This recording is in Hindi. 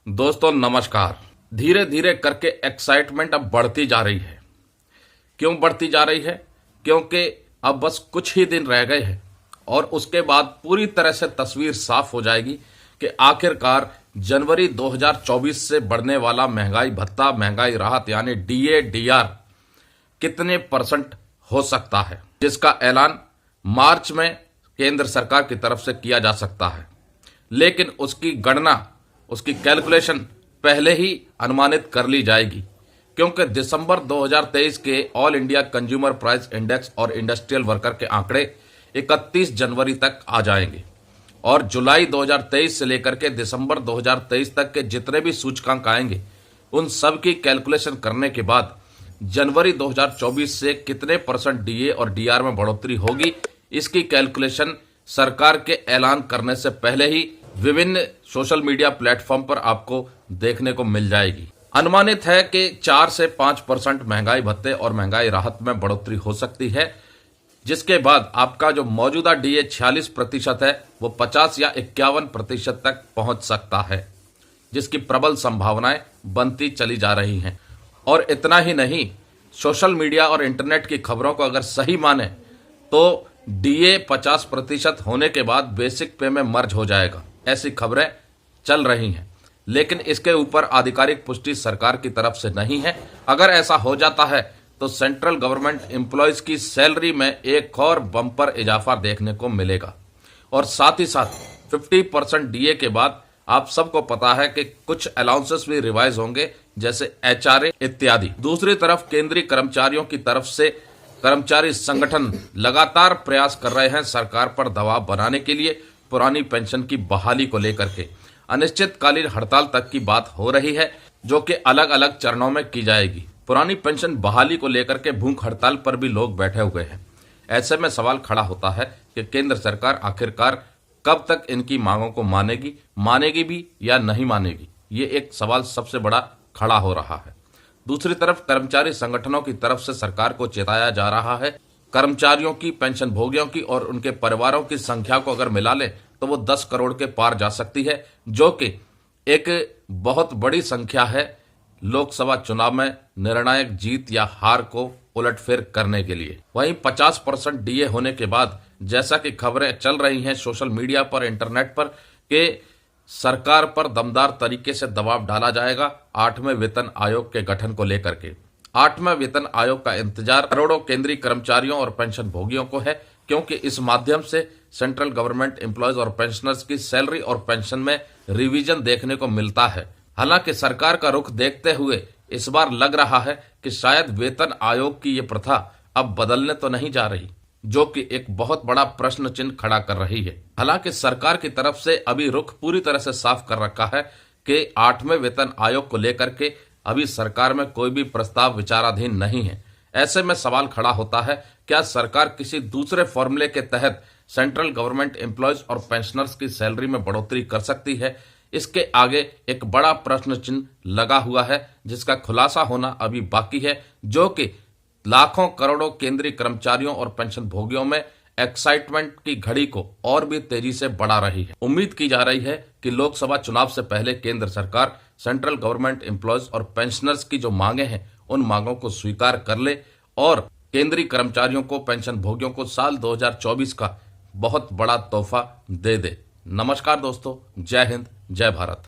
दोस्तों नमस्कार। धीरे धीरे करके एक्साइटमेंट अब बढ़ती जा रही है। क्यों बढ़ती जा रही है? क्योंकि अब बस कुछ ही दिन रह गए हैं और उसके बाद पूरी तरह से तस्वीर साफ हो जाएगी कि आखिरकार जनवरी 2024 से बढ़ने वाला महंगाई भत्ता, महंगाई राहत यानी डीए डीआर कितने परसेंट हो सकता है, जिसका ऐलान मार्च में केंद्र सरकार की तरफ से किया जा सकता है। लेकिन उसकी गणना, उसकी कैलकुलेशन पहले ही अनुमानित कर ली जाएगी, क्योंकि दिसंबर 2023 के all India consumer price index और इंडस्ट्रियल वर्कर के आंकड़े 31 जनवरी तक आ जाएंगे और जुलाई 2023 से लेकर के दिसंबर 2023 तक के जितने भी सूचकांक आएंगे उन सब की कैलकुलेशन करने के बाद जनवरी 2024 से कितने परसेंट डीए और डीआर में बढ़ोतरी होगी, इसकी कैलकुलेशन सरकार के ऐलान करने से पहले ही विभिन्न सोशल मीडिया प्लेटफॉर्म पर आपको देखने को मिल जाएगी। अनुमानित है कि 4 से 5% महंगाई भत्ते और महंगाई राहत में बढ़ोतरी हो सकती है, जिसके बाद आपका जो मौजूदा डीए 46% है वो 50 या 51% तक पहुंच सकता है, जिसकी प्रबल संभावनाएं बनती चली जा रही हैं। और इतना ही नहीं, सोशल मीडिया और इंटरनेट की खबरों को अगर सही माने तो डीए 50% होने के बाद बेसिक पे में मर्ज हो जाएगा, ऐसी खबरें चल रही हैं। लेकिन इसके ऊपर आधिकारिक पुष्टि सरकार की तरफ से नहीं है। अगर ऐसा हो जाता है तो सेंट्रल गवर्नमेंट एम्प्लॉयज की सैलरी में एक और बम्पर इजाफा देखने को मिलेगा और साथ ही साथ 50% डीए के बाद आप सबको पता है कि कुछ अलाउंसेस भी रिवाइज होंगे, जैसे एचआरए इत्यादि। दूसरी तरफ केंद्रीय कर्मचारियों की तरफ से कर्मचारी संगठन लगातार प्रयास कर रहे हैं सरकार पर दबाव बनाने के लिए। पुरानी पेंशन की बहाली को लेकर के अनिश्चितकालीन हड़ताल तक की बात हो रही है, जो कि अलग अलग चरणों में की जाएगी। पुरानी पेंशन बहाली को लेकर के भूख हड़ताल पर भी लोग बैठे हुए हैं। ऐसे में सवाल खड़ा होता है कि केंद्र सरकार आखिरकार कब तक इनकी मांगों को मानेगी भी या नहीं मानेगी, ये एक सवाल सबसे बड़ा खड़ा हो रहा है। दूसरी तरफ कर्मचारी संगठनों की तरफ से सरकार को चेताया जा रहा है। कर्मचारियों की, पेंशन भोगियों की और उनके परिवारों की संख्या को अगर मिला ले तो वो 10 करोड़ के पार जा सकती है, जो कि एक बहुत बड़ी संख्या है लोकसभा चुनाव में निर्णायक जीत या हार को उलटफेर करने के लिए। वहीं 50% डीए होने के बाद जैसा कि खबरें चल रही हैं सोशल मीडिया पर, इंटरनेट पर, कि सरकार पर दमदार तरीके से दबाव डाला जाएगा 8वें वेतन आयोग के गठन को लेकर के। 8वें वेतन आयोग का इंतजार करोड़ों केंद्रीय कर्मचारियों और पेंशन भोगियों को है, क्योंकि इस माध्यम से सेंट्रल गवर्नमेंट एम्प्लॉयज और पेंशनर्स की सैलरी और पेंशन में रिवीजन देखने को मिलता है। हालांकि सरकार का रुख देखते हुए इस बार लग रहा है कि शायद वेतन आयोग की ये प्रथा अब बदलने तो नहीं जा रही, जो कि एक बहुत बड़ा प्रश्न चिन्ह खड़ा कर रही है। हालांकि सरकार की तरफ से अभी रुख पूरी तरह से साफ कर रखा है कि 8वें वेतन आयोग को लेकर के अभी सरकार में कोई भी प्रस्ताव विचाराधीन नहीं है। ऐसे में सवाल खड़ा होता है, क्या सरकार किसी दूसरे फॉर्मूले के तहत सेंट्रल गवर्नमेंट एम्प्लॉयज और पेंशनर्स की सैलरी में बढ़ोतरी कर सकती है? इसके आगे एक बड़ा प्रश्न चिन्ह लगा हुआ है, जिसका खुलासा होना अभी बाकी है, जो कि लाखों करोड़ों केंद्रीय कर्मचारियों और पेंशन भोगियों में एक्साइटमेंट की घड़ी को और भी तेजी से बढ़ा रही है। उम्मीद की जा रही है कि लोकसभा चुनाव से पहले केंद्र सरकार सेंट्रल गवर्नमेंट एम्प्लॉयज और पेंशनर्स की जो मांगे हैं उन मांगों को स्वीकार कर ले और केंद्रीय कर्मचारियों को, पेंशन भोगियों को साल 2024 का बहुत बड़ा तोहफा दे दे। नमस्कार दोस्तों, जय हिंद, जय भारत।